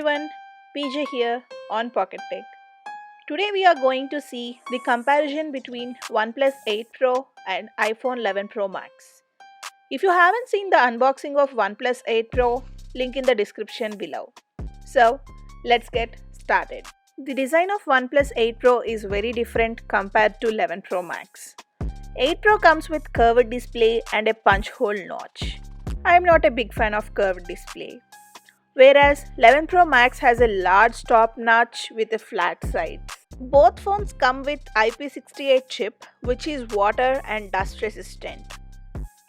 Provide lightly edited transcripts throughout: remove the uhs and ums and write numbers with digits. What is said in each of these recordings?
everyone, PJ here on Pocket Tech. Today we are going to see the comparison between OnePlus 8 Pro and iPhone 11 Pro Max. If you haven't seen the unboxing of OnePlus 8 Pro, link in the description below. So, let's get started. The design of OnePlus 8 Pro is very different compared to 11 Pro Max. 8 Pro comes with curved display and a punch hole notch. I am not a big fan of curved display. Whereas 11 Pro Max has a large top notch with a flat side. Both phones come with IP68 chip, which is water and dust resistant.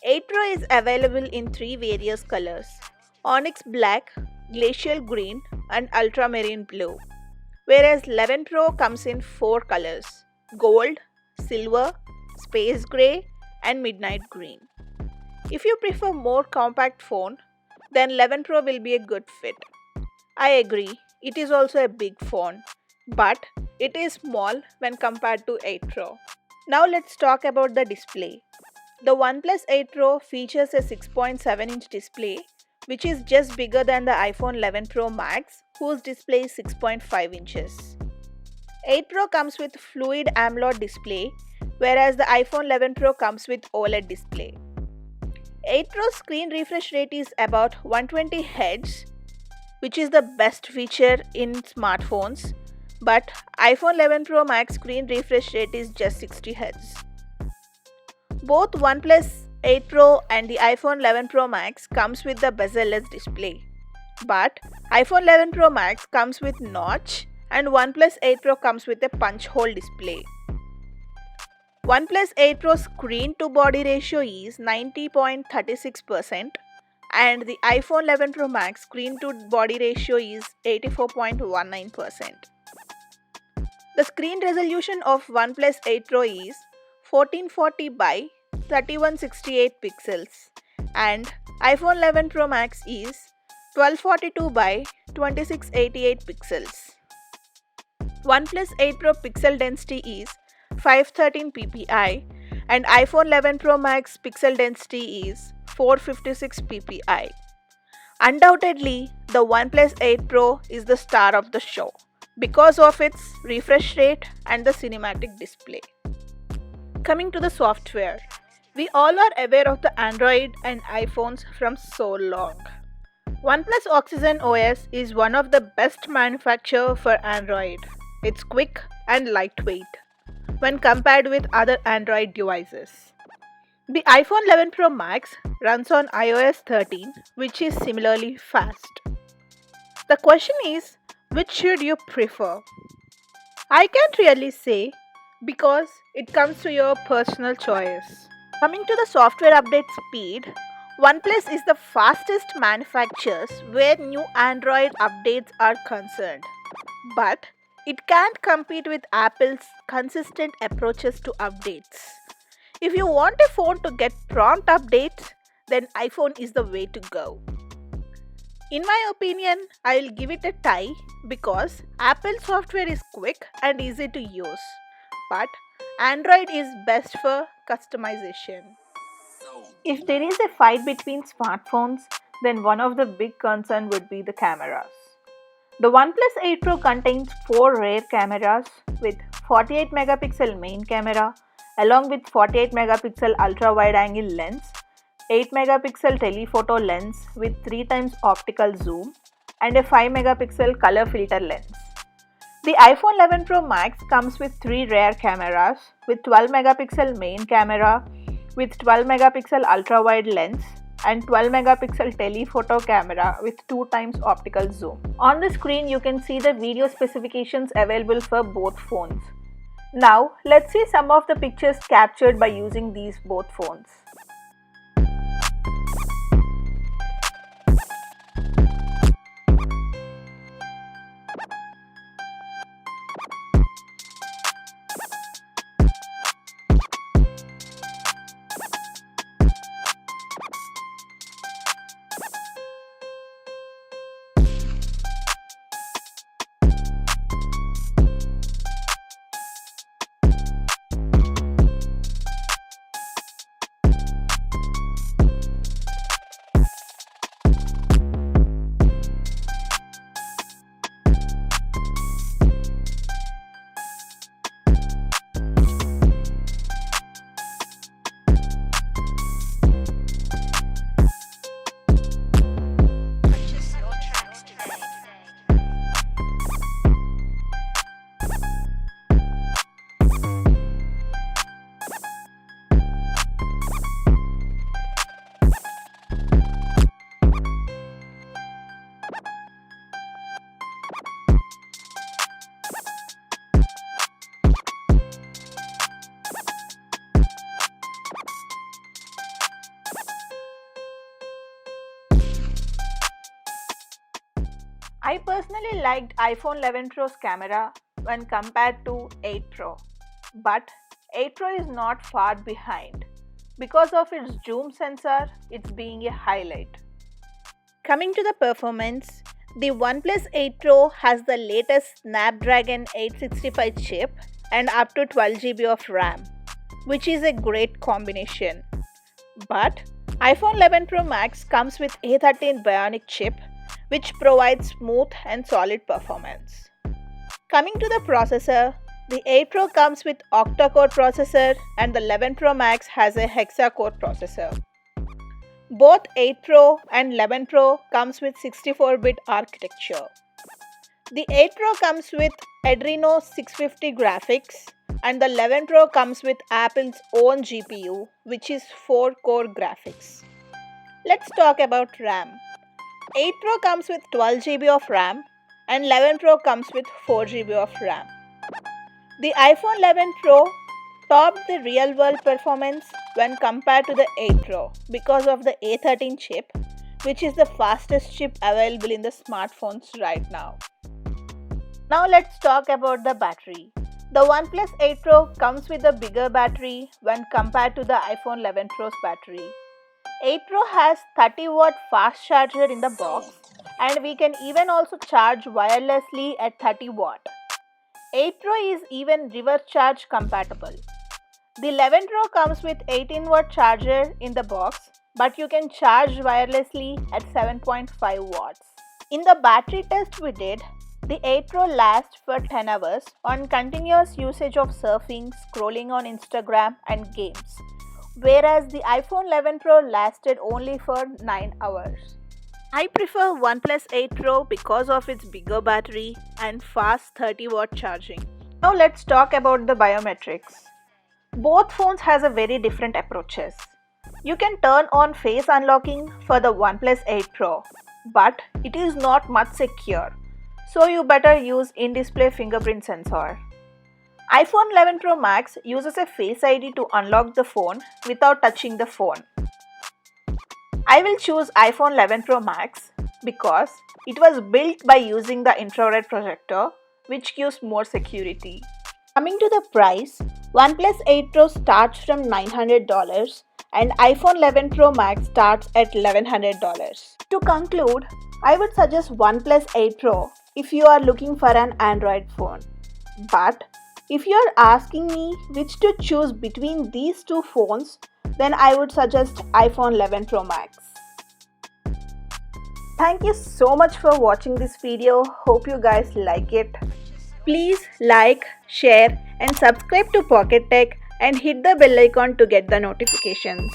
8 Pro is available in three various colors: Onyx Black, Glacial Green and Ultramarine Blue. Whereas 11 Pro comes in four colors: Gold, Silver, Space Grey and Midnight Green. If you prefer more compact phone, then 11 Pro will be a good fit. I agree, it is also a big phone, but it is small when compared to 8 Pro. Now let's talk about the display. The OnePlus 8 Pro features a 6.7-inch display, which is just bigger than the iPhone 11 Pro Max, whose display is 6.5 inches. 8 Pro comes with Fluid AMOLED display, whereas the iPhone 11 Pro comes with OLED display. 8 Pro screen refresh rate is about 120 Hz, which is the best feature in smartphones, but iPhone 11 Pro Max screen refresh rate is just 60 Hz. Both OnePlus 8 Pro and the iPhone 11 Pro Max comes with the bezel-less display, but iPhone 11 Pro Max comes with notch and OnePlus 8 Pro comes with a punch hole display. OnePlus 8 Pro screen to body ratio is 90.36% and the iPhone 11 Pro Max screen to body ratio is 84.19%. The screen resolution of OnePlus 8 Pro is 1440 by 3168 pixels and iPhone 11 Pro Max is 1242 by 2688 pixels. OnePlus 8 Pro pixel density is 513 ppi and iPhone 11 Pro Max pixel density is 456 ppi. Undoubtedly, the OnePlus 8 Pro is the star of the show because of its refresh rate and the cinematic display. Coming to the software, we all are aware of the Android and iPhones from so long. OnePlus Oxygen OS is one of the best manufacturers for Android. It's quick and lightweight when compared with other Android devices. The iPhone 11 Pro Max runs on iOS 13, which is similarly fast. The question is, which should you prefer? I can't really say because it comes to your personal choice. Coming to the software update speed, OnePlus is the fastest manufacturers where new Android updates are concerned. But it can't compete with Apple's consistent approaches to updates. If you want a phone to get prompt updates, then iPhone is the way to go. In my opinion, I will give it a tie because Apple software is quick and easy to use, but Android is best for customization. If there is a fight between smartphones, then one of the big concerns would be the cameras. The OnePlus 8 Pro contains four rear cameras with 48 megapixel main camera along with 48 megapixel ultra wide angle lens, 8 megapixel telephoto lens with 3 times optical zoom and a 5 megapixel color filter lens. The iPhone 11 Pro Max comes with three rear cameras with 12 megapixel main camera with 12 megapixel ultra wide lens and 12 megapixel telephoto camera with 2 times optical zoom. On the screen you can see the video specifications available for both phones. Now let's see some of the pictures captured by using these both phones. I personally liked iPhone 11 Pro's camera when compared to 8 Pro, but 8 Pro is not far behind. Because of its zoom sensor, it's being a highlight. Coming to the performance, the OnePlus 8 Pro has the latest Snapdragon 865 chip and up to 12 GB of RAM, which is a great combination. But iPhone 11 Pro Max comes with A13 Bionic chip, which provides smooth and solid performance. Coming to the processor, the 8 Pro comes with octa-core processor and the 11 Pro Max has a hexa-core processor. Both 8 Pro and 11 Pro comes with 64-bit architecture. The 8 Pro comes with Adreno 650 graphics and the 11 Pro comes with Apple's own GPU, which is 4-core graphics. Let's talk about RAM. 8 Pro comes with 12 GB of RAM and 11 Pro comes with 4 GB of RAM. The iPhone 11 Pro topped the real-world performance when compared to the 8 Pro because of the A13 chip, which is the fastest chip available in the smartphones right now. Now let's talk about the battery. The OnePlus 8 Pro comes with a bigger battery when compared to the iPhone 11 Pro's battery. 8 Pro has 30-watt fast charger in the box and we can even also charge wirelessly at 30 watt. 8 Pro is even reverse charge compatible. The 11 Pro comes with 18-watt charger in the box, but you can charge wirelessly at 7.5 watts. In the battery test we did, the 8 Pro lasts for 10 hours on continuous usage of surfing, scrolling on Instagram and games, whereas the iPhone 11 Pro lasted only for 9 hours. I prefer OnePlus 8 Pro because of its bigger battery and fast 30-watt charging. Now let's talk about the biometrics. Both phones has a very different approaches. You can turn on face unlocking for the OnePlus 8 Pro, but it is not much secure, so you better use in-display fingerprint sensor. iPhone 11 Pro Max uses a Face ID to unlock the phone without touching the phone. I will choose iPhone 11 Pro Max because it was built by using the infrared projector, which gives more security. Coming to the price, OnePlus 8 Pro starts from $900 and iPhone 11 Pro Max starts at $1,100. To conclude, I would suggest OnePlus 8 Pro if you are looking for an Android phone. But if you are asking me which to choose between these two phones, then I would suggest iPhone 11 Pro Max. Thank you so much for watching this video. Hope you guys like it. Please like, share and subscribe to Pocket Tech and hit the bell icon to get the notifications.